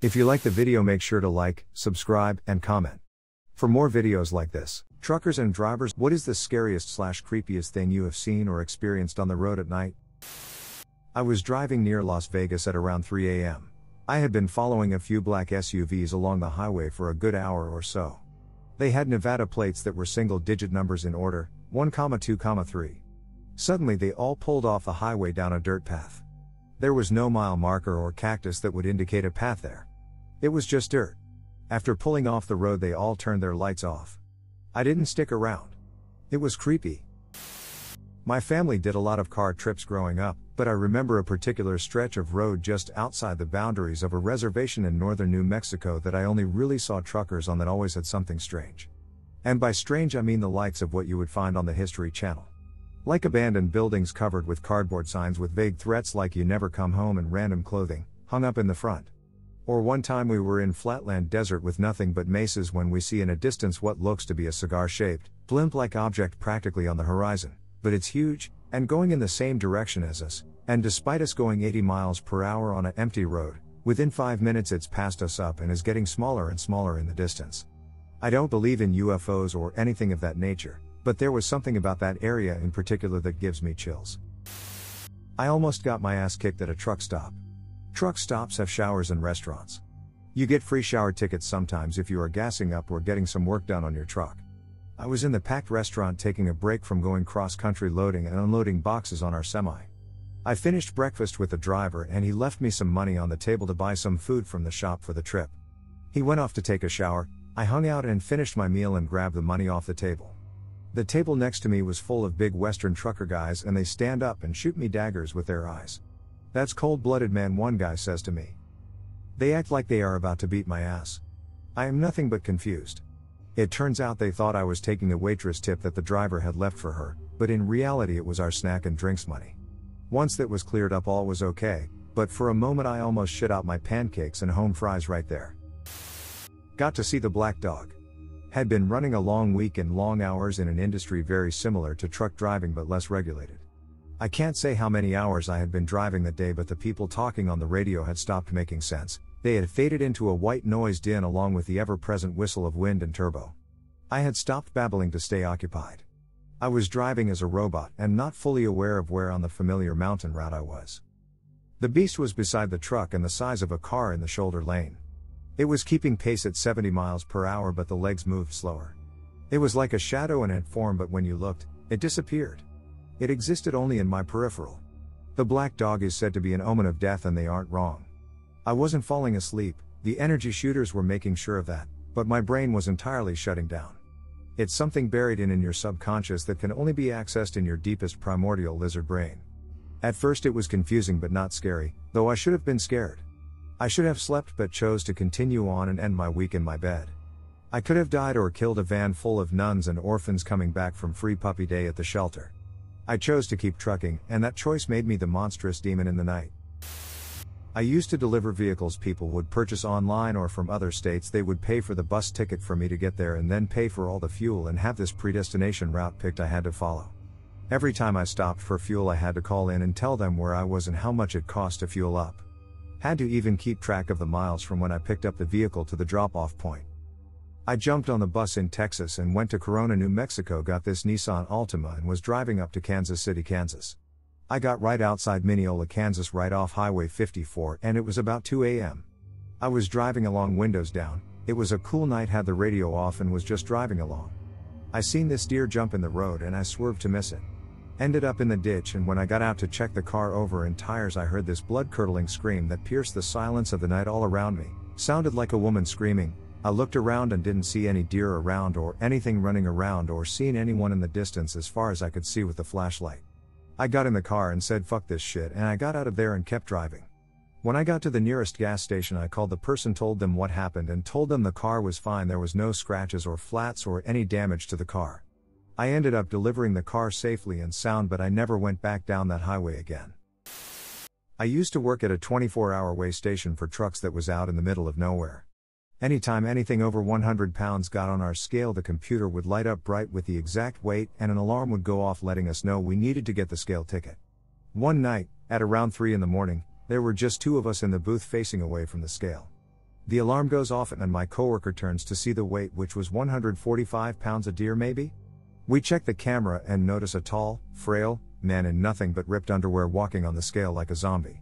If you like the video, make sure to like, subscribe, and comment. For more videos like this, truckers and drivers, what is the scariest/creepiest thing you have seen or experienced on the road at night? I was driving near Las Vegas at around 3 a.m. I had been following a few black SUVs along the highway for a good hour or so. They had Nevada plates that were single-digit numbers in order, 1, 2, 3. Suddenly they all pulled off the highway down a dirt path. There was no mile marker or cactus that would indicate a path there. It was just dirt. After pulling off the road, they all turned their lights off. I didn't stick around. It was creepy. My family did a lot of car trips growing up, but I remember a particular stretch of road just outside the boundaries of a reservation in northern New Mexico that I only really saw truckers on that always had something strange. And by strange I mean the likes of what you would find on the History Channel. Like abandoned buildings covered with cardboard signs with vague threats like "you never come home" and random clothing hung up in the front. Or one time we were in flatland desert with nothing but mesas when we see in a distance what looks to be a cigar-shaped, blimp-like object practically on the horizon, but it's huge, and going in the same direction as us, and despite us going 80 miles per hour on an empty road, within 5 minutes it's passed us up and is getting smaller and smaller in the distance. I don't believe in UFOs or anything of that nature, but there was something about that area in particular that gives me chills. I almost got my ass kicked at a truck stop. Truck stops have showers and restaurants. You get free shower tickets sometimes if you are gassing up or getting some work done on your truck. I was in the packed restaurant taking a break from going cross-country loading and unloading boxes on our semi. I finished breakfast with the driver and he left me some money on the table to buy some food from the shop for the trip. He went off to take a shower. I hung out and finished my meal and grabbed the money off the table. The table next to me was full of big Western trucker guys and they stand up and shoot me daggers with their eyes. "That's cold-blooded, man," one guy says to me. "They act like they are about to beat my ass." I am nothing but confused. It turns out they thought I was taking a waitress tip that the driver had left for her, but in reality it was our snack and drinks money. Once that was cleared up, all was okay, but for a moment I almost shit out my pancakes and home fries right there. Got to see the black dog. Had been running a long week and long hours in an industry very similar to truck driving but less regulated. I can't say how many hours I had been driving that day, but the people talking on the radio had stopped making sense. They had faded into a white noise din along with the ever-present whistle of wind and turbo. I had stopped babbling to stay occupied. I was driving as a robot and not fully aware of where on the familiar mountain route I was. The beast was beside the truck and the size of a car in the shoulder lane. It was keeping pace at 70 miles per hour, but the legs moved slower. It was like a shadow in its form, but when you looked, it disappeared. It existed only in my peripheral. The black dog is said to be an omen of death, and they aren't wrong. I wasn't falling asleep, the energy shooters were making sure of that, but my brain was entirely shutting down. It's something buried in your subconscious that can only be accessed in your deepest primordial lizard brain. At first it was confusing but not scary, though I should have been scared. I should have slept but chose to continue on and end my week in my bed. I could have died or killed a van full of nuns and orphans coming back from Free Puppy Day at the shelter. I chose to keep trucking, and that choice made me the monstrous demon in the night. I used to deliver vehicles people would purchase online or from other states. They would pay for the bus ticket for me to get there and then pay for all the fuel and have this predestination route picked I had to follow. Every time I stopped for fuel I had to call in and tell them where I was and how much it cost to fuel up. Had to even keep track of the miles from when I picked up the vehicle to the drop-off point. I jumped on the bus in Texas and went to Corona, New Mexico, got this Nissan Altima and was driving up to Kansas City, Kansas. I got right outside Mineola, Kansas, right off Highway 54, and it was about 2 a.m. I was driving along, windows down. It was a cool night, had the radio off and was just driving along. I seen this deer jump in the road and I swerved to miss it. Ended up in the ditch, and when I got out to check the car over and tires, I heard this blood-curdling scream that pierced the silence of the night all around me. Sounded like a woman screaming. I looked around and didn't see any deer around or anything running around or seen anyone in the distance as far as I could see with the flashlight. I got in the car and said fuck this shit, and I got out of there and kept driving. When I got to the nearest gas station I called the person, told them what happened and told them the car was fine, there was no scratches or flats or any damage to the car. I ended up delivering the car safely and sound, but I never went back down that highway again. I used to work at a 24-hour weigh station for trucks that was out in the middle of nowhere. Anytime anything over 100 pounds got on our scale, the computer would light up bright with the exact weight and an alarm would go off letting us know we needed to get the scale ticket. One night, at around 3 in the morning, there were just 2 of us in the booth facing away from the scale. The alarm goes off and my coworker turns to see the weight, which was 145 pounds of deer maybe? We check the camera and notice a tall, frail man in nothing but ripped underwear walking on the scale like a zombie.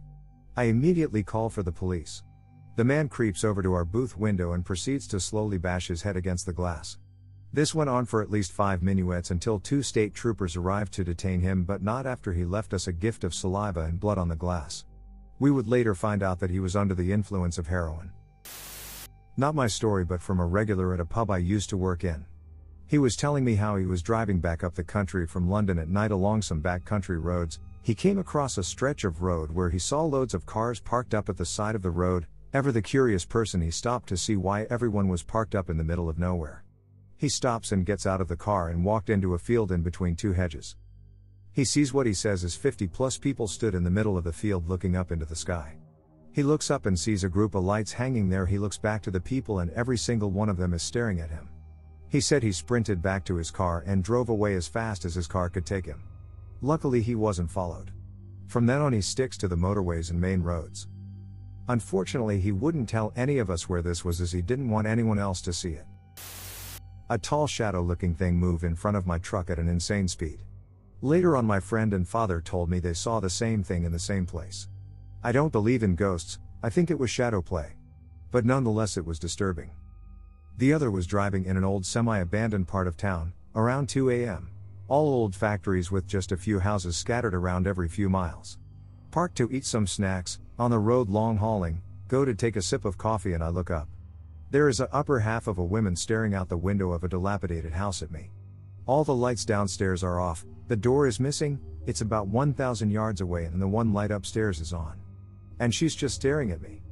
I immediately call for the police. The man creeps over to our booth window and proceeds to slowly bash his head against the glass. This went on for at least 5 minuets until 2 state troopers arrived to detain him, but not after he left us a gift of saliva and blood on the glass. We would later find out that he was under the influence of heroin. Not my story, but from a regular at a pub I used to work in. He was telling me how he was driving back up the country from London at night along some backcountry roads. He came across a stretch of road where he saw loads of cars parked up at the side of the road. Ever the curious person, he stopped to see why everyone was parked up in the middle of nowhere. He stops and gets out of the car and walked into a field in between 2 hedges. He sees what he says is 50+ people stood in the middle of the field looking up into the sky. He looks up and sees a group of lights hanging there. He looks back to the people and every single one of them is staring at him. He said he sprinted back to his car and drove away as fast as his car could take him. Luckily he wasn't followed. From then on he sticks to the motorways and main roads. Unfortunately he wouldn't tell any of us where this was, as he didn't want anyone else to see it. A tall shadow-looking thing moved in front of my truck at an insane speed. Later on my friend and father told me they saw the same thing in the same place. I don't believe in ghosts, I think it was shadow play. But nonetheless it was disturbing. The other was driving in an old semi-abandoned part of town, around 2 a.m. All old factories with just a few houses scattered around every few miles. Parked to eat some snacks, on the road long hauling, go to take a sip of coffee and I look up. There is a upper half of a woman staring out the window of a dilapidated house at me. All the lights downstairs are off, the door is missing, it's about 1,000 yards away and the one light upstairs is on. And she's just staring at me.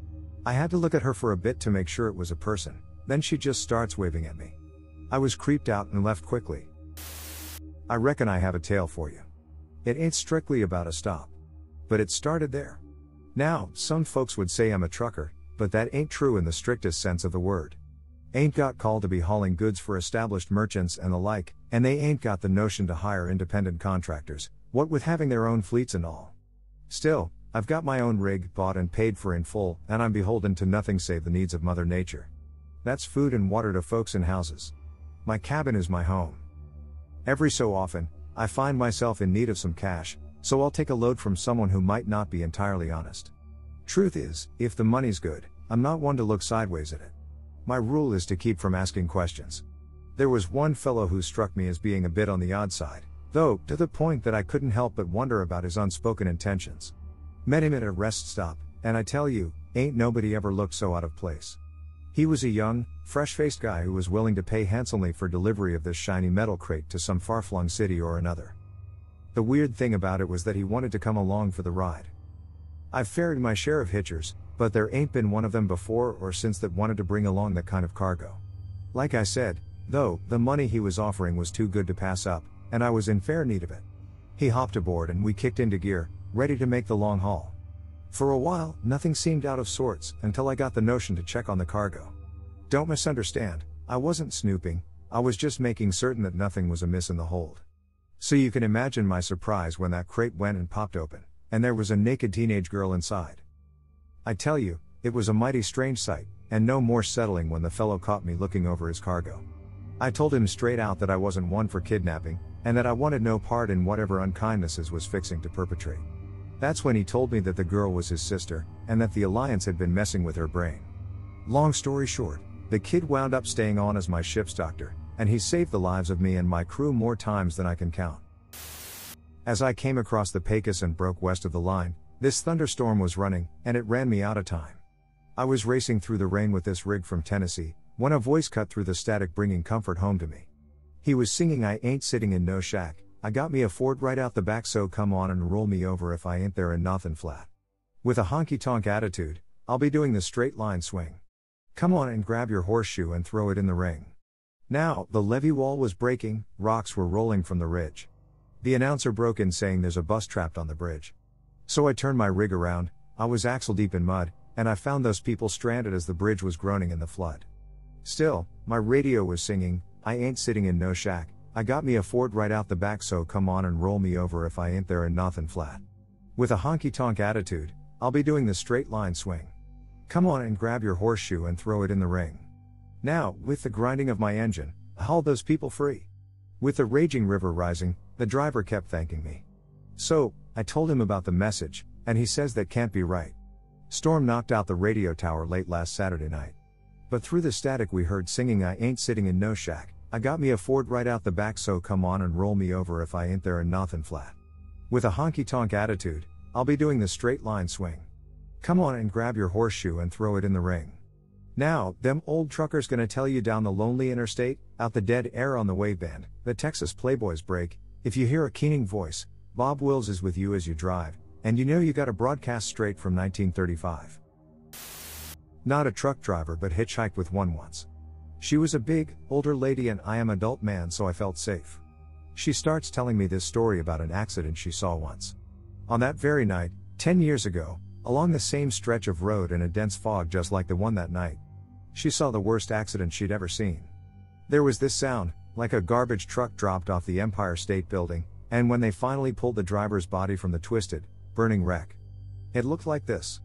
I had to look at her for a bit to make sure it was a person, then she just starts waving at me. I was creeped out and left quickly. I reckon I have a tale for you. It ain't strictly about a stop. But it started there. Now, some folks would say I'm a trucker, but that ain't true in the strictest sense of the word. Ain't got called to be hauling goods for established merchants and the like, and they ain't got the notion to hire independent contractors, what with having their own fleets and all. Still, I've got my own rig, bought and paid for in full, and I'm beholden to nothing save the needs of Mother Nature. That's food and water to folks in houses. My cabin is my home. Every so often, I find myself in need of some cash, so I'll take a load from someone who might not be entirely honest. Truth is, if the money's good, I'm not one to look sideways at it. My rule is to keep from asking questions. There was one fellow who struck me as being a bit on the odd side, though, to the point that I couldn't help but wonder about his unspoken intentions. Met him at a rest stop, and I tell you, ain't nobody ever looked so out of place. He was a young, fresh-faced guy who was willing to pay handsomely for delivery of this shiny metal crate to some far-flung city or another. The weird thing about it was that he wanted to come along for the ride. I've ferried my share of hitchers, but there ain't been one of them before or since that wanted to bring along that kind of cargo. Like I said, though, the money he was offering was too good to pass up, and I was in fair need of it. He hopped aboard and we kicked into gear, ready to make the long haul. For a while, nothing seemed out of sorts, until I got the notion to check on the cargo. Don't misunderstand, I wasn't snooping, I was just making certain that nothing was amiss in the hold. So you can imagine my surprise when that crate went and popped open, and there was a naked teenage girl inside. I tell you, it was a mighty strange sight, and no more settling when the fellow caught me looking over his cargo. I told him straight out that I wasn't one for kidnapping, and that I wanted no part in whatever unkindnesses was fixing to perpetrate. That's when he told me that the girl was his sister, and that the alliance had been messing with her brain. Long story short, the kid wound up staying on as my ship's doctor, and he saved the lives of me and my crew more times than I can count. As I came across the Pecos and broke west of the line, this thunderstorm was running, and it ran me out of time. I was racing through the rain with this rig from Tennessee, when a voice cut through the static bringing comfort home to me. He was singing "I ain't sitting in no shack, I got me a Ford right out the back, so come on and roll me over if I ain't there in nothin' flat. With a honky-tonk attitude, I'll be doing the straight line swing. Come on and grab your horseshoe and throw it in the ring." Now, the levee wall was breaking, rocks were rolling from the ridge. The announcer broke in saying there's a bus trapped on the bridge. So I turned my rig around, I was axle deep in mud, and I found those people stranded as the bridge was groaning in the flood. Still, my radio was singing, "I ain't sitting in no shack, I got me a Ford right out the back, so come on and roll me over if I ain't there in nothin' flat. With a honky-tonk attitude, I'll be doing the straight line swing. Come on and grab your horseshoe and throw it in the ring. Now, with the grinding of my engine, I hauled those people free. With the raging river rising, the driver kept thanking me. So, I told him about the message, and he says that can't be right. Storm knocked out the radio tower late last Saturday night. But through the static we heard singing I ain't sitting in no shack, I got me a Ford right out the back, so come on and roll me over if I ain't there in nothin' flat. With a honky-tonk attitude, I'll be doing the straight line swing. Come on and grab your horseshoe and throw it in the ring. Now, them old truckers gonna tell you down the lonely interstate, out the dead air on the waveband, the Texas Playboys break, if you hear a keening voice, Bob Wills is with you as you drive, and you know you got a broadcast straight from 1935. Not a truck driver but hitchhiked with one once. She was a big, older lady and I am adult man, so I felt safe. She starts telling me this story about an accident she saw once. On that very night, 10 years ago, along the same stretch of road in a dense fog just like the one that night. She saw the worst accident she'd ever seen. There was this sound, like a garbage truck dropped off the Empire State Building, and when they finally pulled the driver's body from the twisted, burning wreck, it looked like this.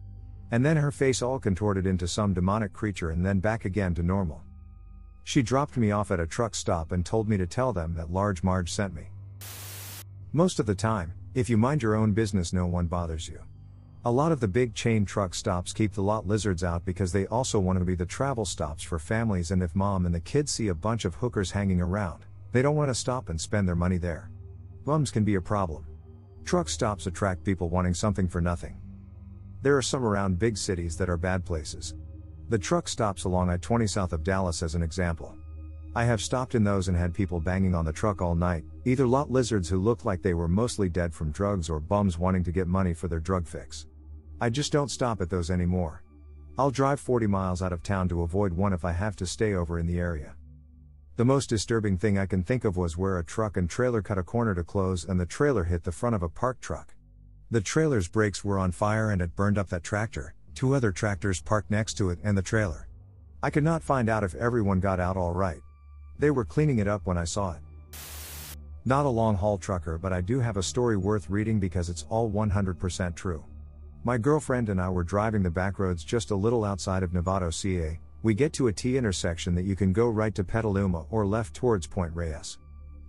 And then her face all contorted into some demonic creature and then back again to normal. She dropped me off at a truck stop and told me to tell them that Large Marge sent me. Most of the time, if you mind your own business, no one bothers you. A lot of the big chain truck stops keep the lot lizards out because they also want to be the travel stops for families, and if mom and the kids see a bunch of hookers hanging around, they don't want to stop and spend their money there. Bums can be a problem. Truck stops attract people wanting something for nothing. There are some around big cities that are bad places. The truck stops along I-20 south of Dallas as an example. I have stopped in those and had people banging on the truck all night, either lot lizards who looked like they were mostly dead from drugs or bums wanting to get money for their drug fix. I just don't stop at those anymore. I'll drive 40 miles out of town to avoid one if I have to stay over in the area. The most disturbing thing I can think of was where a truck and trailer cut a corner to close and the trailer hit the front of a parked truck. The trailer's brakes were on fire and it burned up that tractor, 2 other tractors parked next to it, and the trailer. I could not find out if everyone got out all right. They were cleaning it up when I saw it. Not a long-haul trucker, but I do have a story worth reading because it's all 100% true. My girlfriend and I were driving the back roads just a little outside of Novato, CA. We get to a T intersection that you can go right to Petaluma or left towards Point Reyes.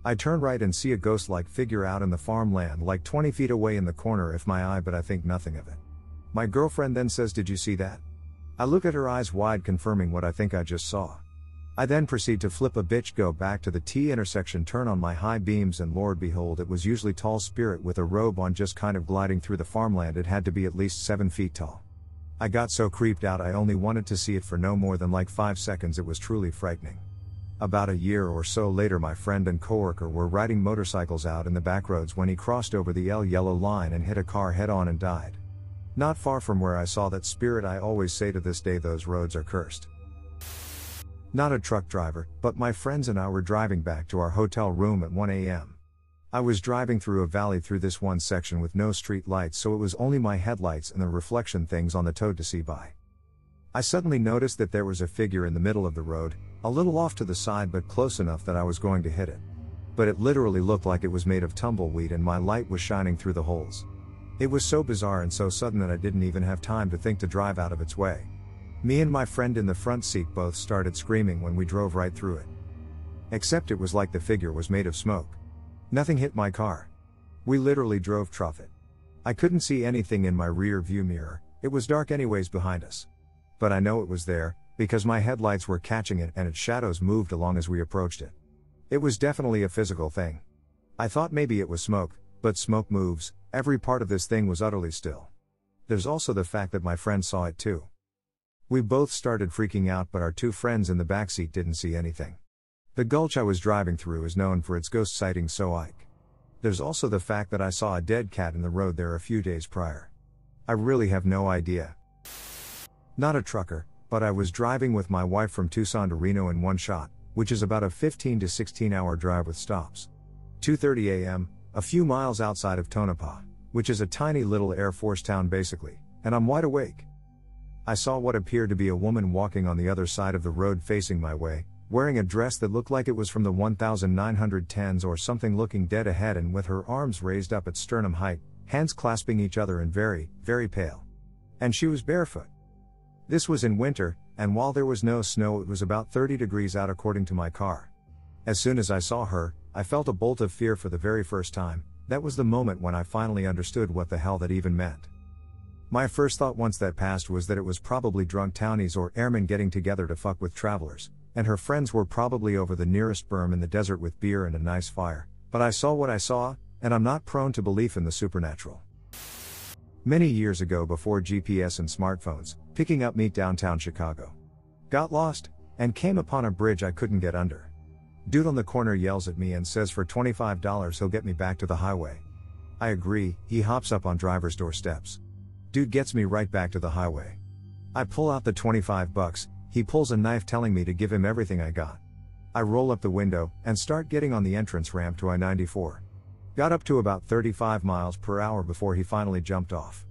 I turn right and see a ghost-like figure out in the farmland like 20 feet away in the corner of my eye, but I think nothing of it. My girlfriend then says, "Did you see that?" I look at her, eyes wide, confirming what I think I just saw. I then proceed to flip a bitch, go back to the T intersection, turn on my high beams, and Lord behold, it was usually tall spirit with a robe on, just kind of gliding through the farmland. It had to be at least 7 feet tall. I got so creeped out I only wanted to see it for no more than like 5 seconds. It was truly frightening. About a year or so later, my friend and coworker were riding motorcycles out in the back roads when he crossed over the yellow line and hit a car head on and died. Not far from where I saw that spirit. I always say to this day those roads are cursed. Not a truck driver, but my friends and I were driving back to our hotel room at 1 a.m. I was driving through a valley through this one section with no street lights, so it was only my headlights and the reflection things on the toad to see by. I suddenly noticed that there was a figure in the middle of the road, a little off to the side but close enough that I was going to hit it. But it literally looked like it was made of tumbleweed and my light was shining through the holes. It was so bizarre and so sudden that I didn't even have time to think to drive out of its way. Me and my friend in the front seat both started screaming when we drove right through it. Except it was like the figure was made of smoke. Nothing hit my car. We literally drove through it. I couldn't see anything in my rear view mirror, it was dark anyways behind us. But I know it was there, because my headlights were catching it and its shadows moved along as we approached it. It was definitely a physical thing. I thought maybe it was smoke, but smoke moves, every part of this thing was utterly still. There's also the fact that my friend saw it too. We both started freaking out, but our 2 friends in the backseat didn't see anything. The gulch I was driving through is known for its ghost sightings, so Ike. There's also the fact that I saw a dead cat in the road there a few days prior. I really have no idea. Not a trucker, but I was driving with my wife from Tucson to Reno in one shot, which is about a 15 to 16 hour drive with stops. 2:30 a.m., a few miles outside of Tonopah, which is a tiny little Air Force town basically, and I'm wide awake. I saw what appeared to be a woman walking on the other side of the road facing my way, wearing a dress that looked like it was from the 1910s or something, looking dead ahead and with her arms raised up at sternum height, hands clasping each other, and very, very pale. And she was barefoot. This was in winter, and while there was no snow, it was about 30 degrees out according to my car. As soon as I saw her, I felt a bolt of fear for the very first time. That was the moment when I finally understood what the hell that even meant. My first thought once that passed was that it was probably drunk townies or airmen getting together to fuck with travelers, and her friends were probably over the nearest berm in the desert with beer and a nice fire, but I saw what I saw, and I'm not prone to belief in the supernatural. Many years ago, before GPS and smartphones, picking up meat downtown Chicago. Got lost, and came upon a bridge I couldn't get under. Dude on the corner yells at me and says for $25 he'll get me back to the highway. I agree. He hops up on driver's doorsteps. Dude gets me right back to the highway. I pull out the $25, he pulls a knife telling me to give him everything I got. I roll up the window, and start getting on the entrance ramp to I-94. Got up to about 35 miles per hour before he finally jumped off.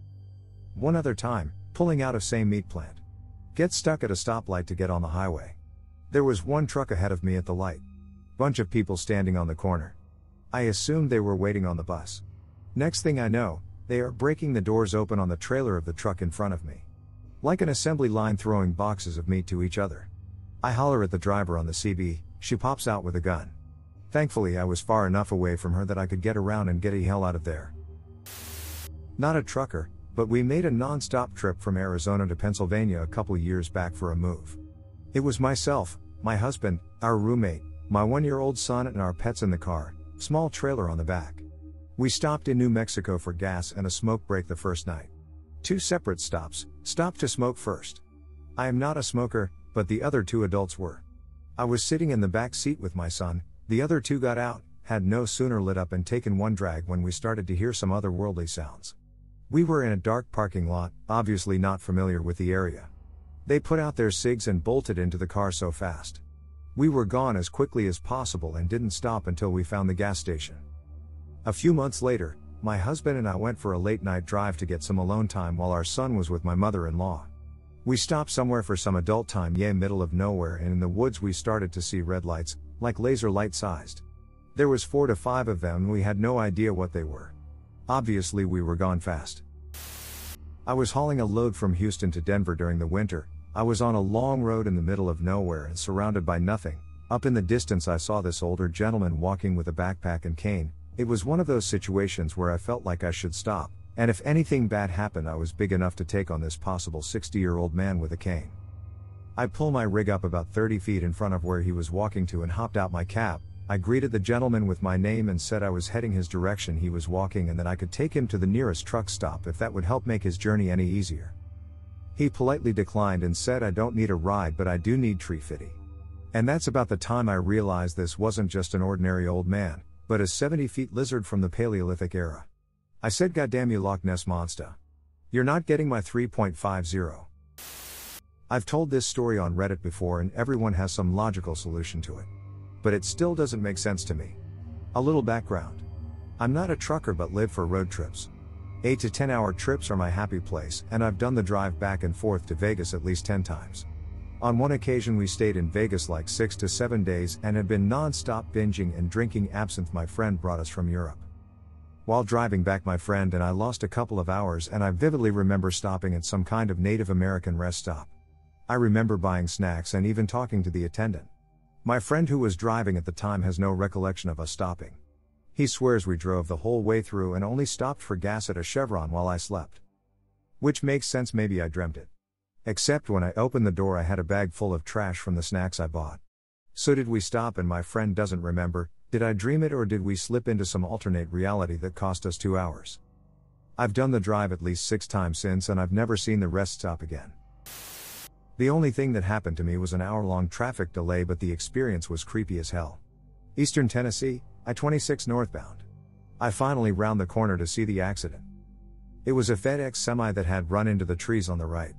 One other time, pulling out of same meat plant. Get stuck at a stoplight to get on the highway. There was one truck ahead of me at the light. Bunch of people standing on the corner. I assumed they were waiting on the bus. Next thing I know, they are breaking the doors open on the trailer of the truck in front of me. Like an assembly line throwing boxes of meat to each other. I holler at the driver on the CB, she pops out with a gun. Thankfully I was far enough away from her that I could get around and get the hell out of there. Not a trucker, but we made a non-stop trip from Arizona to Pennsylvania a couple years back for a move. It was myself, my husband, our roommate, my 1-year-old son and our pets in the car, small trailer on the back. We stopped in New Mexico for gas and a smoke break the first night. 2 separate stops, stopped to smoke first. I am not a smoker, but the other 2 adults were. I was sitting in the back seat with my son, the other 2 got out, had no sooner lit up and taken one drag when we started to hear some otherworldly sounds. We were in a dark parking lot, obviously not familiar with the area. They put out their cigs and bolted into the car so fast. We were gone as quickly as possible and didn't stop until we found the gas station. A few months later, my husband and I went for a late-night drive to get some alone time while our son was with my mother-in-law. We stopped somewhere for some adult time, middle of nowhere, and in the woods we started to see red lights, like laser light sized. There was 4 to 5 of them and we had no idea what they were. Obviously we were gone fast. I was hauling a load from Houston to Denver during the winter. I was on a long road in the middle of nowhere and surrounded by nothing. Up in the distance I saw this older gentleman walking with a backpack and cane. It was one of those situations where I felt like I should stop, and if anything bad happened I was big enough to take on this possible 60-year-old man with a cane. I pull my rig up about 30 feet in front of where he was walking to and hopped out my cab. I greeted the gentleman with my name and said I was heading his direction he was walking and that I could take him to the nearest truck stop if that would help make his journey any easier. He politely declined and said I don't need a ride but I do need tree fitty. And that's about the time I realized this wasn't just an ordinary old man, but a 70-feet lizard from the Paleolithic era. I said goddamn you Loch Ness monster. You're not getting my 3.50. I've told this story on Reddit before and everyone has some logical solution to it. But it still doesn't make sense to me. A little background. I'm not a trucker but live for road trips. 8 to 10 hour trips are my happy place and I've done the drive back and forth to Vegas at least 10 times. On one occasion we stayed in Vegas like 6 to 7 days and had been non-stop binging and drinking absinthe my friend brought us from Europe. While driving back my friend and I lost a couple of hours and I vividly remember stopping at some kind of Native American rest stop. I remember buying snacks and even talking to the attendant. My friend who was driving at the time has no recollection of us stopping. He swears we drove the whole way through and only stopped for gas at a Chevron while I slept. Which makes sense, maybe I dreamt it. Except when I opened the door I had a bag full of trash from the snacks I bought. So did we stop and my friend doesn't remember, did I dream it or did we slip into some alternate reality that cost us 2 hours? I've done the drive at least 6 times since and I've never seen the rest stop again. The only thing that happened to me was an hour-long traffic delay but the experience was creepy as hell. Eastern Tennessee, I-26 northbound. I finally round the corner to see the accident. It was a FedEx semi that had run into the trees on the right.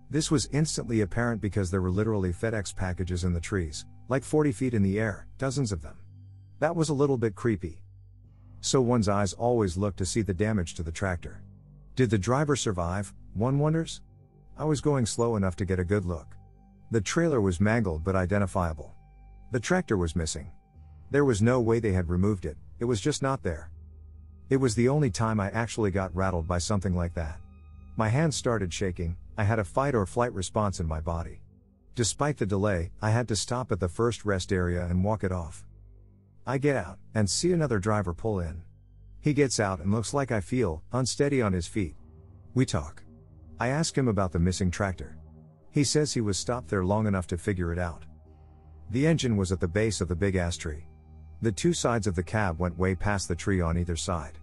This was instantly apparent because there were literally FedEx packages in the trees, like 40 feet in the air, dozens of them. That was a little bit creepy. So one's eyes always look to see the damage to the tractor. Did the driver survive, one wonders? I was going slow enough to get a good look. The trailer was mangled but identifiable. The tractor was missing. There was no way they had removed it, it was just not there. It was the only time I actually got rattled by something like that. My hands started shaking, I had a fight or flight response in my body. Despite the delay, I had to stop at the first rest area and walk it off. I get out, and see another driver pull in. He gets out and looks like I feel unsteady on his feet. We talk. I ask him about the missing tractor. He says he was stopped there long enough to figure it out. The engine was at the base of the big ass tree. The two sides of the cab went way past the tree on either side.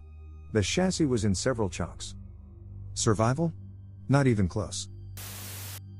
The chassis was in several chunks. Survival? Not even close.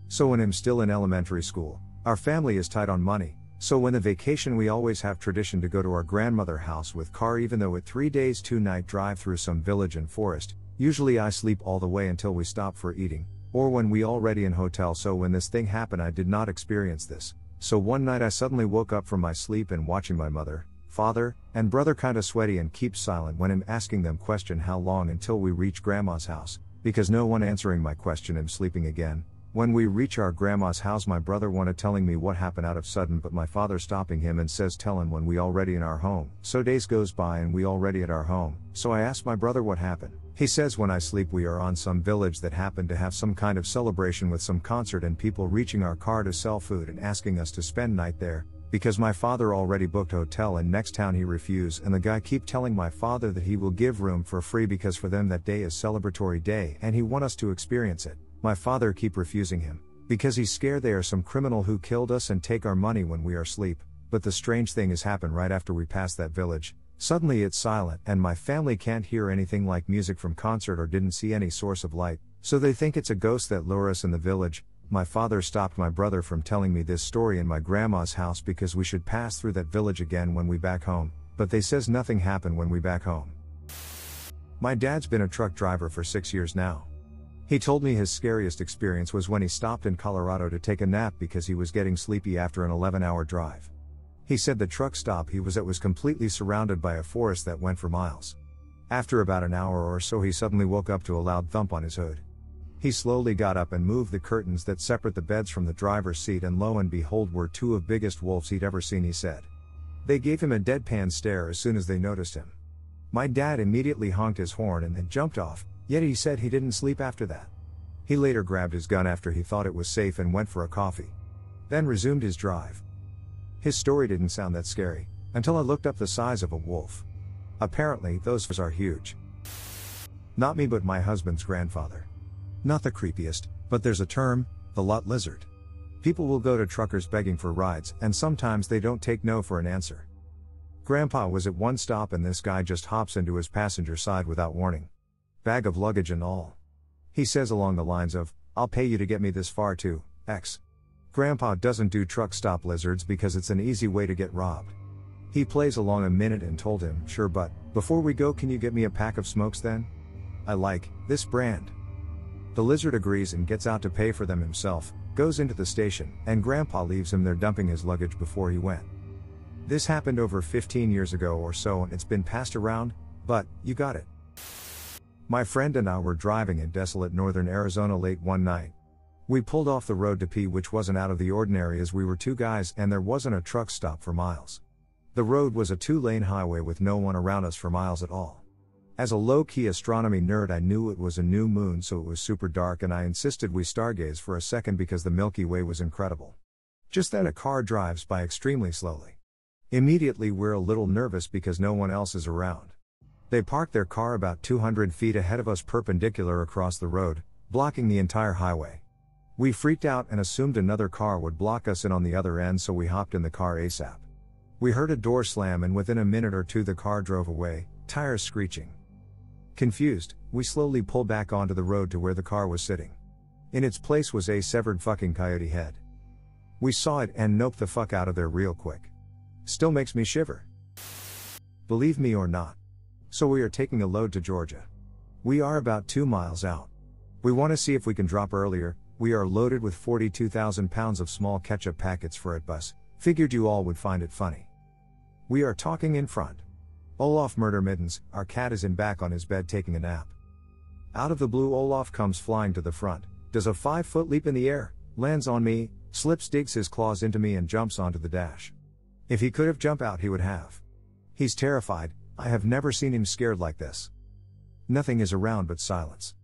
So when I'm still in elementary school, our family is tight on money, so when the vacation we always have tradition to go to our grandmother house with car even though it 3 days 2 night drive through some village and forest, usually I sleep all the way until we stop for eating, or when we already in hotel. So when this thing happened I did not experience this, so one night I suddenly woke up from my sleep and watching my mother, father, and brother kinda sweaty and keep silent when I'm asking them question how long until we reach grandma's house, because no one answering my question. I'm sleeping again. When we reach our grandma's house my brother wanted telling me what happened out of sudden, but my father stopping him and says tell him when we already in our home. So days goes by and we already at our home, so I ask my brother what happened. He says when I sleep we are on some village that happened to have some kind of celebration with some concert and people reaching our car to sell food and asking us to spend night there, because my father already booked hotel in next town. He refused and the guy keep telling my father that he will give room for free because for them that day is celebratory day and he want us to experience it. My father keep refusing him, because he's scared they are some criminal who killed us and take our money when we are asleep. But the strange thing has happened right after we pass that village. Suddenly it's silent and my family can't hear anything like music from concert or didn't see any source of light, so they think it's a ghost that lure us in the village. My father stopped my brother from telling me this story in my grandma's house because we should pass through that village again when we back home, but they says nothing happened when we back home. My dad's been a truck driver for 6 years now. He told me his scariest experience was when he stopped in Colorado to take a nap because he was getting sleepy after an 11-hour drive. He said the truck stop he was at was completely surrounded by a forest that went for miles. After about an hour or so he suddenly woke up to a loud thump on his hood. He slowly got up and moved the curtains that separate the beds from the driver's seat, and lo and behold were two of biggest wolves he'd ever seen, he said. They gave him a deadpan stare as soon as they noticed him. My dad immediately honked his horn and then jumped off, yet he said he didn't sleep after that. He later grabbed his gun after he thought it was safe and went for a coffee. Then resumed his drive. His story didn't sound that scary, until I looked up the size of a wolf. Apparently those are huge. Not me but my husband's grandfather. Not the creepiest, but there's a term, the lot lizard. People will go to truckers begging for rides and sometimes they don't take no for an answer. Grandpa was at one stop and this guy just hops into his passenger side without warning. Bag of luggage and all. He says along the lines of, "I'll pay you to get me this far too, X." Grandpa doesn't do truck stop lizards because it's an easy way to get robbed. He plays along a minute and told him, "Sure, but before we go can you get me a pack of smokes then? I like this brand." The lizard agrees and gets out to pay for them himself, goes into the station, and Grandpa leaves him there dumping his luggage before he went. This happened over 15 years ago or so and it's been passed around, but you got it. My friend and I were driving in desolate northern Arizona late one night. We pulled off the road to pee, which wasn't out of the ordinary as we were two guys and there wasn't a truck stop for miles. The road was a 2-lane highway with no one around us for miles at all. As a low-key astronomy nerd I knew it was a new moon, so it was super dark and I insisted we stargaze for a second because the Milky Way was incredible. Just then a car drives by extremely slowly. Immediately we're a little nervous because no one else is around. They parked their car about 200 feet ahead of us perpendicular across the road, blocking the entire highway. We freaked out and assumed another car would block us in on the other end, so we hopped in the car ASAP. We heard a door slam and within a minute or two the car drove away, tires screeching. Confused, we slowly pulled back onto the road to where the car was sitting. In its place was a severed fucking coyote head. We saw it and noped the fuck out of there real quick. Still makes me shiver. Believe me or not. So we are taking a load to Georgia. We are about 2 miles out. We want to see if we can drop earlier. We are loaded with 42,000 pounds of small ketchup packets for it bus. Figured you all would find it funny. We are talking in front. Olaf murder mittens, our cat is in back on his bed taking a nap. Out of the blue Olaf comes flying to the front, does a 5-foot leap in the air, lands on me, slips, digs his claws into me and jumps onto the dash. If he could have jumped out he would have. He's terrified, I have never seen him scared like this. Nothing is around but silence.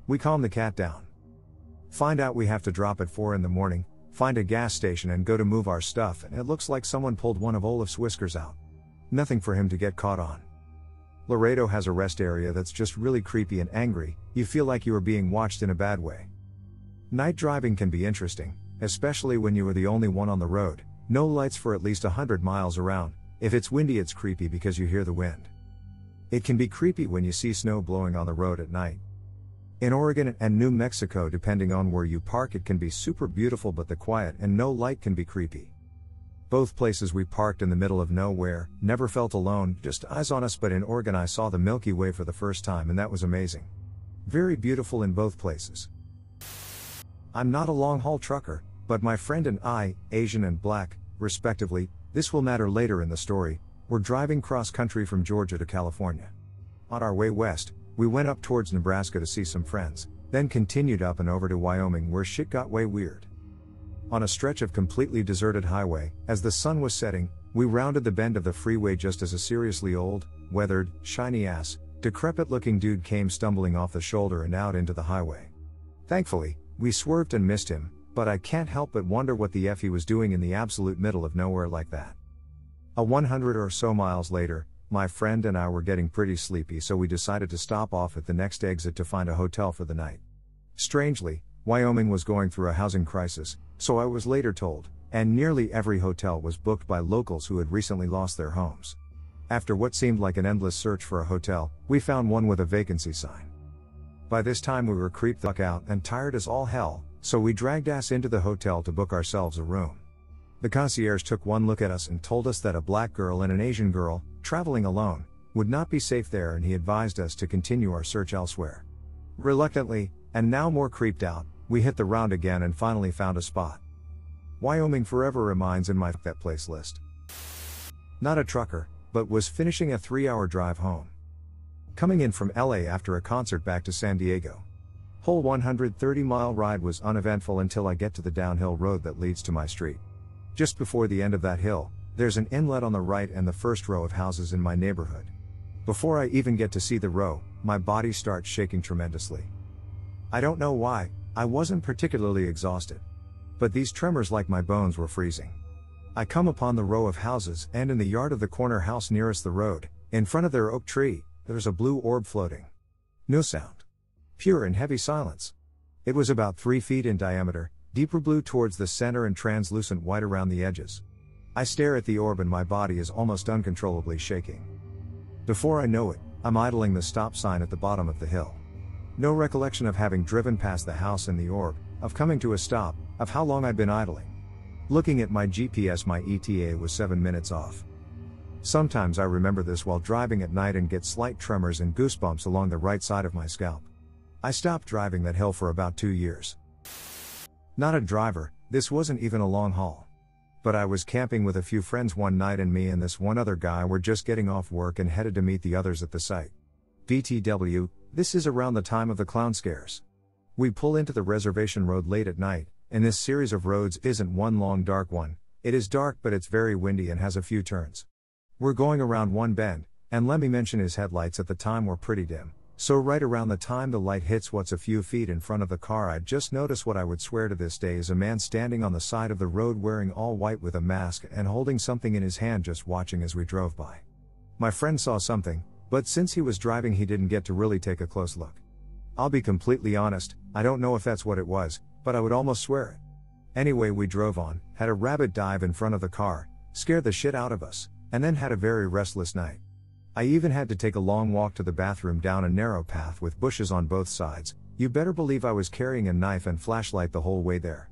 We calm the cat down. Find out we have to drop at 4 in the morning, find a gas station and go to move our stuff, and it looks like someone pulled one of Olaf's whiskers out. Nothing for him to get caught on. Laredo has a rest area that's just really creepy and angry, you feel like you are being watched in a bad way. Night driving can be interesting, especially when you are the only one on the road, no lights for at least 100 miles around. If it's windy it's creepy because you hear the wind. It can be creepy when you see snow blowing on the road at night. In Oregon and New Mexico, depending on where you park, it can be super beautiful, but the quiet and no light can be creepy. Both places we parked in the middle of nowhere, never felt alone, just eyes on us, but in Oregon I saw the Milky Way for the first time and that was amazing. Very beautiful in both places. I'm not a long-haul trucker, but my friend and I, Asian and black, respectively, this will matter later in the story, were driving cross-country from Georgia to California. On our way west, we went up towards Nebraska to see some friends, then continued up and over to Wyoming where shit got way weird. On a stretch of completely deserted highway, as the sun was setting, we rounded the bend of the freeway just as a seriously old, weathered, shiny-ass, decrepit-looking dude came stumbling off the shoulder and out into the highway. Thankfully, we swerved and missed him, but I can't help but wonder what the F he was doing in the absolute middle of nowhere like that. 100 or so miles later, my friend and I were getting pretty sleepy, so we decided to stop off at the next exit to find a hotel for the night. Strangely, Wyoming was going through a housing crisis, so I was later told, and nearly every hotel was booked by locals who had recently lost their homes. After what seemed like an endless search for a hotel, we found one with a vacancy sign. By this time we were creeped the fuck out and tired as all hell, so we dragged ass into the hotel to book ourselves a room. The concierge took one look at us and told us that a black girl and an Asian girl, traveling alone, would not be safe there, and he advised us to continue our search elsewhere. Reluctantly, and now more creeped out, we hit the round again and finally found a spot. Wyoming forever remains in my "F that place" list. Not a trucker, but was finishing a 3-hour drive home. Coming in from LA after a concert back to San Diego. Whole 130-mile ride was uneventful until I get to the downhill road that leads to my street. Just before the end of that hill, there's an inlet on the right and the first row of houses in my neighborhood. Before I even get to see the row, my body starts shaking tremendously. I don't know why, I wasn't particularly exhausted. But these tremors, like my bones, were freezing. I come upon the row of houses, and in the yard of the corner house nearest the road, in front of their oak tree, there's a blue orb floating. No sound. Pure and heavy silence. It was about 3 feet in diameter, deeper blue towards the center and translucent white around the edges. I stare at the orb and my body is almost uncontrollably shaking. Before I know it, I'm idling the stop sign at the bottom of the hill. No recollection of having driven past the house and the orb, of coming to a stop, of how long I'd been idling. Looking at my GPS, my ETA was 7 minutes off. Sometimes I remember this while driving at night and get slight tremors and goosebumps along the right side of my scalp. I stopped driving that hill for about 2 years. Not a driver, this wasn't even a long haul. But I was camping with a few friends one night, and me and this one other guy were just getting off work and headed to meet the others at the site. BTW, this is around the time of the clown scares. We pull into the reservation road late at night, and this series of roads isn't one long dark one, it is dark but it's very windy and has a few turns. We're going around one bend, and let me mention his headlights at the time were pretty dim. So right around the time the light hits what's a few feet in front of the car, I'd just noticed what I would swear to this day is a man standing on the side of the road wearing all white with a mask and holding something in his hand, just watching as we drove by. My friend saw something, but since he was driving he didn't get to really take a close look. I'll be completely honest, I don't know if that's what it was, but I would almost swear it. Anyway, we drove on, had a rabbit dive in front of the car, scared the shit out of us, and then had a very restless night. I even had to take a long walk to the bathroom down a narrow path with bushes on both sides. You better believe I was carrying a knife and flashlight the whole way there.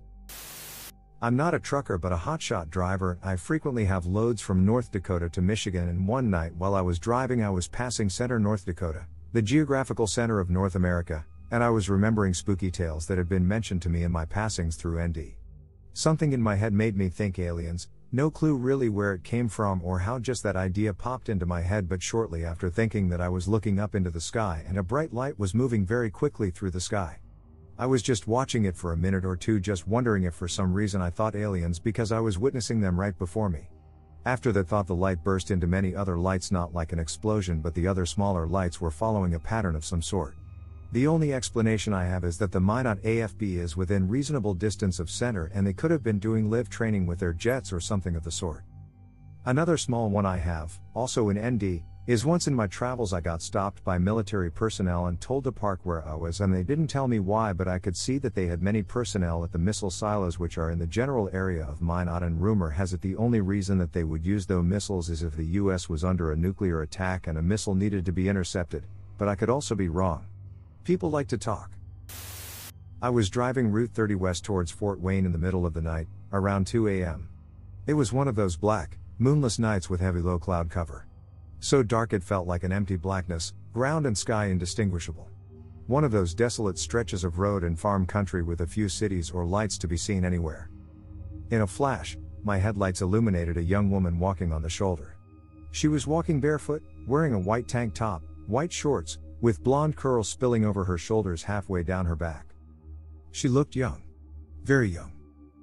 I'm not a trucker but a hotshot driver. I frequently have loads from North Dakota to Michigan, and one night while I was driving I was passing Center, North Dakota, the geographical center of North America, and I was remembering spooky tales that had been mentioned to me in my passings through ND. Something in my head made me think aliens. No clue really where it came from or how, just that idea popped into my head, but shortly after thinking that I was looking up into the sky and a bright light was moving very quickly through the sky. I was just watching it for a minute or two, just wondering if for some reason I thought aliens because I was witnessing them right before me. After that thought, the light burst into many other lights, not like an explosion, but the other smaller lights were following a pattern of some sort. The only explanation I have is that the Minot AFB is within reasonable distance of center and they could have been doing live training with their jets or something of the sort. Another small one I have, also in ND, is once in my travels I got stopped by military personnel and told to park where I was, and they didn't tell me why, but I could see that they had many personnel at the missile silos which are in the general area of Minot, and rumor has it the only reason that they would use those missiles is if the US was under a nuclear attack and a missile needed to be intercepted, but I could also be wrong. People like to talk. I was driving Route 30 west towards Fort Wayne in the middle of the night, around 2 a.m. It was one of those black, moonless nights with heavy low cloud cover. So dark it felt like an empty blackness, ground and sky indistinguishable. One of those desolate stretches of road and farm country with a few cities or lights to be seen anywhere. In a flash, my headlights illuminated a young woman walking on the shoulder. She was walking barefoot, wearing a white tank top, white shorts, with blonde curls spilling over her shoulders halfway down her back. She looked young. Very young.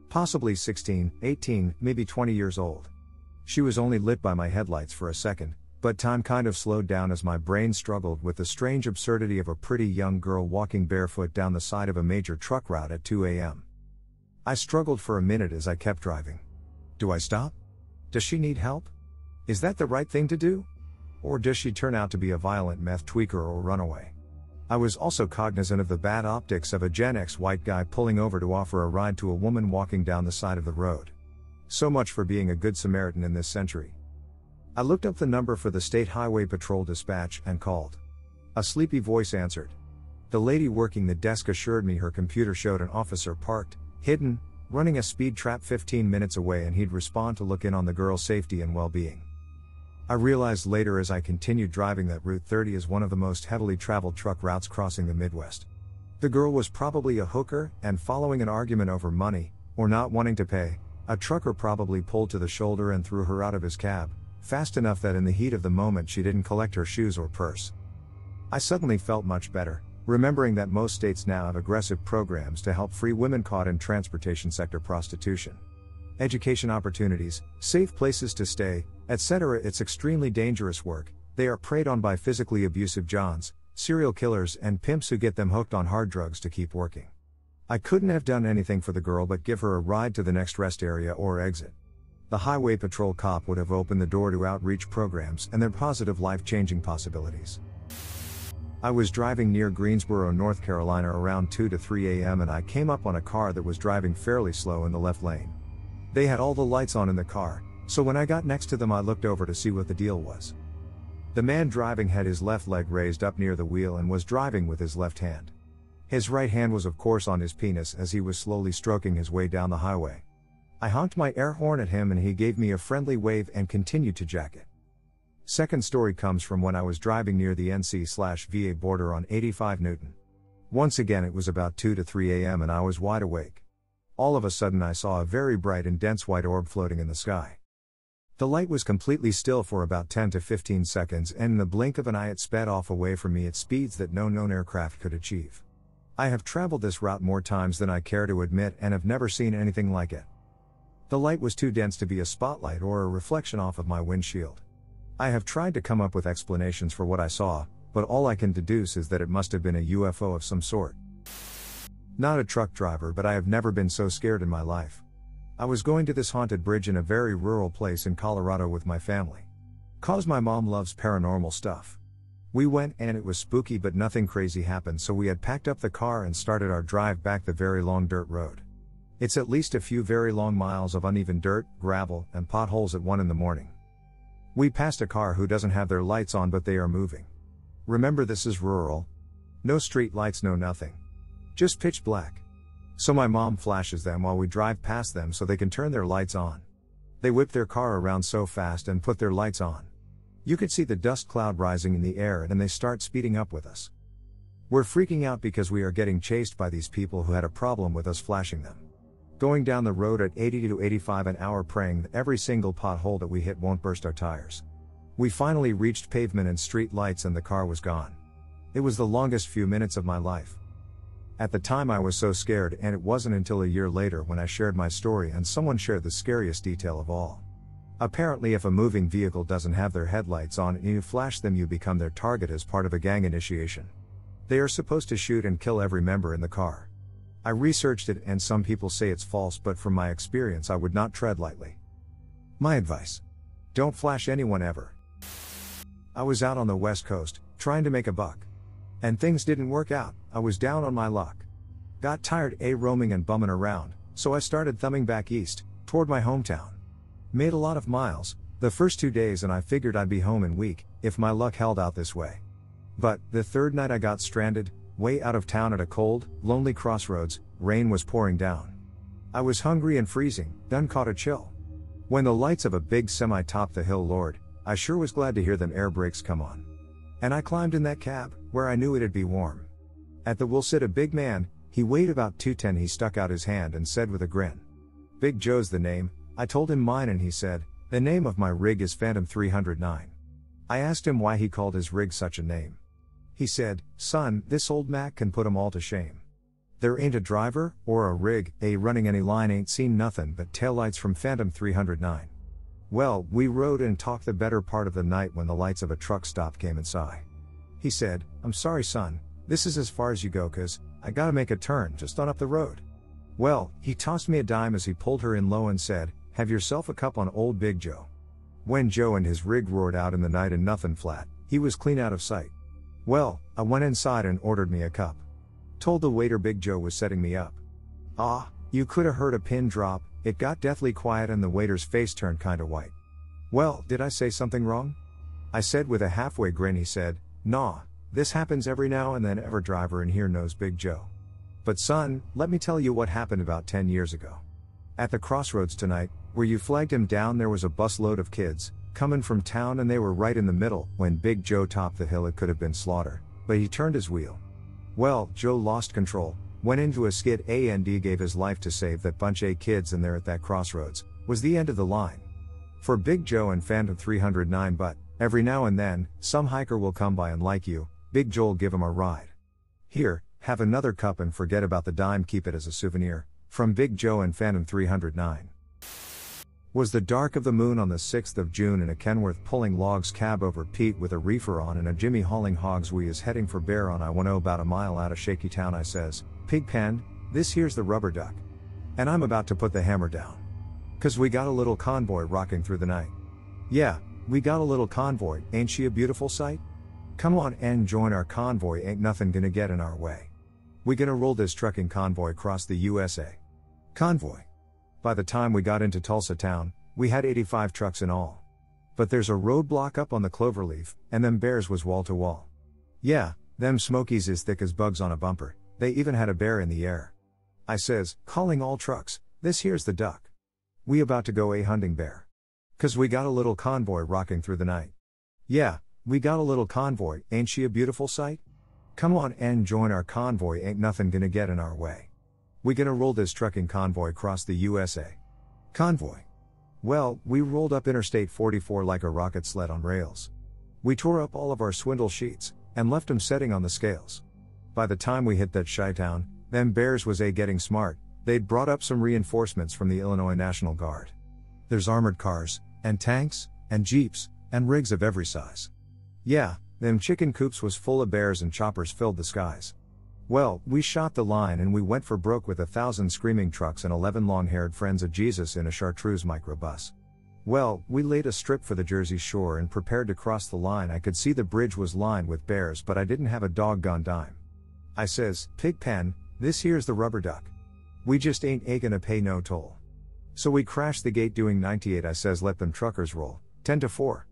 Possibly 16, 18, maybe 20 years old. She was only lit by my headlights for a second, but time kind of slowed down as my brain struggled with the strange absurdity of a pretty young girl walking barefoot down the side of a major truck route at 2 a.m. I struggled for a minute as I kept driving. Do I stop? Does she need help? Is that the right thing to do? Or does she turn out to be a violent meth tweaker or runaway? I was also cognizant of the bad optics of a Gen X white guy pulling over to offer a ride to a woman walking down the side of the road. So much for being a good Samaritan in this century. I looked up the number for the State Highway Patrol dispatch and called. A sleepy voice answered. The lady working the desk assured me her computer showed an officer parked, hidden, running a speed trap 15 minutes away, and he'd respond to look in on the girl's safety and well-being. I realized later as I continued driving that Route 30 is one of the most heavily traveled truck routes crossing the Midwest. The girl was probably a hooker, and following an argument over money, or not wanting to pay, a trucker probably pulled to the shoulder and threw her out of his cab, fast enough that in the heat of the moment she didn't collect her shoes or purse. I suddenly felt much better, remembering that most states now have aggressive programs to help free women caught in transportation sector prostitution. Education opportunities, safe places to stay, etc. It's extremely dangerous work. They are preyed on by physically abusive Johns, serial killers, and pimps who get them hooked on hard drugs to keep working. I couldn't have done anything for the girl but give her a ride to the next rest area or exit. The highway patrol cop would have opened the door to outreach programs and their positive life-changing possibilities. I was driving near Greensboro, North Carolina around 2 to 3 a.m. and I came up on a car that was driving fairly slow in the left lane. They had all the lights on in the car, so when I got next to them I looked over to see what the deal was. The man driving had his left leg raised up near the wheel and was driving with his left hand. His right hand was of course on his penis as he was slowly stroking his way down the highway. I honked my air horn at him and he gave me a friendly wave and continued to jack it. Second story comes from when I was driving near the NC/VA border on 85 Newton. Once again it was about 2 to 3 a.m. and I was wide awake. All of a sudden I saw a very bright and dense white orb floating in the sky. The light was completely still for about 10 to 15 seconds and in the blink of an eye it sped off away from me at speeds that no known aircraft could achieve. I have traveled this route more times than I care to admit and have never seen anything like it. The light was too dense to be a spotlight or a reflection off of my windshield. I have tried to come up with explanations for what I saw, but all I can deduce is that it must have been a UFO of some sort. Not a truck driver, but I have never been so scared in my life. I was going to this haunted bridge in a very rural place in Colorado with my family. 'Cause my mom loves paranormal stuff. We went and it was spooky but nothing crazy happened, so we had packed up the car and started our drive back the very long dirt road. It's at least a few very long miles of uneven dirt, gravel, and potholes at 1 in the morning. We passed a car who doesn't have their lights on but they are moving. Remember, this is rural. No street lights, no nothing. Just pitch black. So my mom flashes them while we drive past them so they can turn their lights on. They whip their car around so fast and put their lights on. You could see the dust cloud rising in the air and they start speeding up with us. We're freaking out because we are getting chased by these people who had a problem with us flashing them. Going down the road at 80 to 85 an hour, praying that every single pothole that we hit won't burst our tires. We finally reached pavement and street lights and the car was gone. It was the longest few minutes of my life. At the time I was so scared, and it wasn't until a year later when I shared my story and someone shared the scariest detail of all. Apparently if a moving vehicle doesn't have their headlights on and you flash them, you become their target as part of a gang initiation. They are supposed to shoot and kill every member in the car. I researched it and some people say it's false, but from my experience I would not tread lightly. My advice: don't flash anyone ever. I was out on the West Coast, trying to make a buck. And things didn't work out. I was down on my luck. Got tired roaming and bumming around, so I started thumbing back east, toward my hometown. Made a lot of miles, the first 2 days, and I figured I'd be home in a week, if my luck held out this way. But, the third night I got stranded, way out of town at a cold, lonely crossroads. Rain was pouring down. I was hungry and freezing, done caught a chill. When the lights of a big semi topped the hill, Lord, I sure was glad to hear them air brakes come on. And I climbed in that cab, where I knew it'd be warm. At the wheel sit a big man, he weighed about 210. He stuck out his hand and said with a grin, "Big Joe's the name." I told him mine and he said, "The name of my rig is Phantom 309. I asked him why he called his rig such a name. He said, "Son, this old Mac can put 'em all to shame. There ain't a driver, or a rig, running any line, ain't seen nothing but taillights from Phantom 309. Well, we rode and talked the better part of the night when the lights of a truck stop came in sight. He said, "I'm sorry son, this is as far as you go, 'cause I gotta make a turn just on up the road." Well, he tossed me a dime as he pulled her in low and said, "Have yourself a cup on old Big Joe." When Joe and his rig roared out in the night and nothing flat, he was clean out of sight. Well, I went inside and ordered me a cup. Told the waiter Big Joe was setting me up. You coulda heard a pin drop. It got deathly quiet and the waiter's face turned kinda white. "Well, did I say something wrong?" I said with a halfway grin. He said, "Nah, this happens every now and then. Every driver in here knows Big Joe. But son, let me tell you what happened about 10 years ago. At the crossroads tonight, where you flagged him down, there was a busload of kids, coming from town, and they were right in the middle. When Big Joe topped the hill, it could have been slaughter, but he turned his wheel. Well, Joe lost control, went into a skid and gave his life to save that bunch of kids, and there at that crossroads, was the end of the line. For Big Joe and Phantom 309, but, every now and then, some hiker will come by and like you, Big Joe'll give him a ride. Here, have another cup and forget about the dime, keep it as a souvenir, from Big Joe and Phantom 309. Was the dark of the moon on the 6th of June in a Kenworth pulling logs cab over Pete with a reefer on and a Jimmy hauling hogs. We is heading for Bear on I-10 about a mile out of Shaky Town. I says, "Pigpen, this here's the rubber duck. And I'm about to put the hammer down. 'Cause we got a little convoy rocking through the night. Yeah, we got a little convoy, ain't she a beautiful sight? Come on and join our convoy, ain't nothing gonna get in our way. We gonna roll this trucking convoy across the USA. Convoy." By the time we got into Tulsa town, we had 85 trucks in all. But there's a roadblock up on the Cloverleaf, and them bears was wall to wall. Yeah, them smokies is thick as bugs on a bumper. They even had a bear in the air. I says, calling all trucks, "This here's the duck. We about to go hunting bear. 'Cause we got a little convoy rocking through the night. Yeah, we got a little convoy, ain't she a beautiful sight? Come on and join our convoy, ain't nothing gonna get in our way. We gonna roll this trucking convoy across the USA. Convoy." Well, we rolled up Interstate 44 like a rocket sled on rails. We tore up all of our swindle sheets, and left 'em setting on the scales. By the time we hit that shy-town, them bears was getting smart. They'd brought up some reinforcements from the Illinois National Guard. There's armored cars, and tanks, and jeeps, and rigs of every size. Yeah, them chicken coops was full of bears and choppers filled the skies. Well, we shot the line and we went for broke with 1,000 screaming trucks and 11 long-haired friends of Jesus in a chartreuse microbus. Well, we laid a strip for the Jersey Shore and prepared to cross the line. I could see the bridge was lined with bears, but I didn't have a doggone dime. I says, "Pigpen, this here's the rubber duck. We just ain't gonna pay no toll." So we crashed the gate doing 98. I says, "Let them truckers roll, 10-4.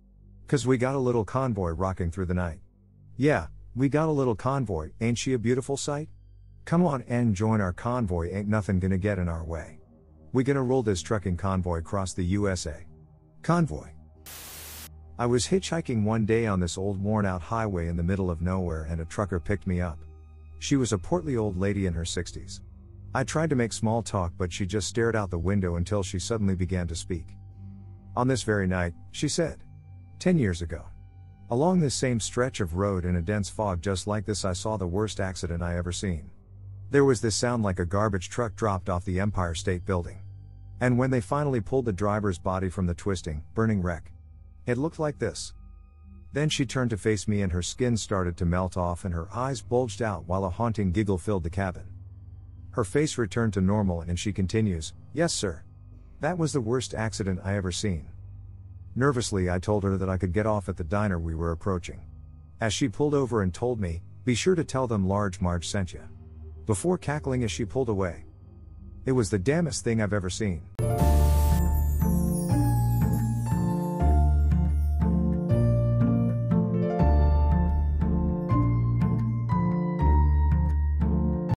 'Cause we got a little convoy rocking through the night. Yeah, we got a little convoy, ain't she a beautiful sight? Come on and join our convoy, ain't nothing gonna get in our way. We gonna roll this trucking convoy across the USA. Convoy." I was hitchhiking one day on this old worn-out highway in the middle of nowhere, and a trucker picked me up. She was a portly old lady in her 60s. I tried to make small talk, but she just stared out the window until she suddenly began to speak. "On this very night," she said, "10 years ago. Along this same stretch of road in a dense fog just like this, I saw the worst accident I ever seen. There was this sound like a garbage truck dropped off the Empire State Building. And when they finally pulled the driver's body from the twisting, burning wreck, it looked like this. Then she turned to face me and her skin started to melt off and her eyes bulged out while a haunting giggle filled the cabin. Her face returned to normal and she continues, "Yes, sir. That was the worst accident I ever seen." Nervously, I told her that I could get off at the diner we were approaching. As she pulled over and told me, "Be sure to tell them Large Marge sent you." Before cackling as she pulled away. It was the damnest thing I've ever seen.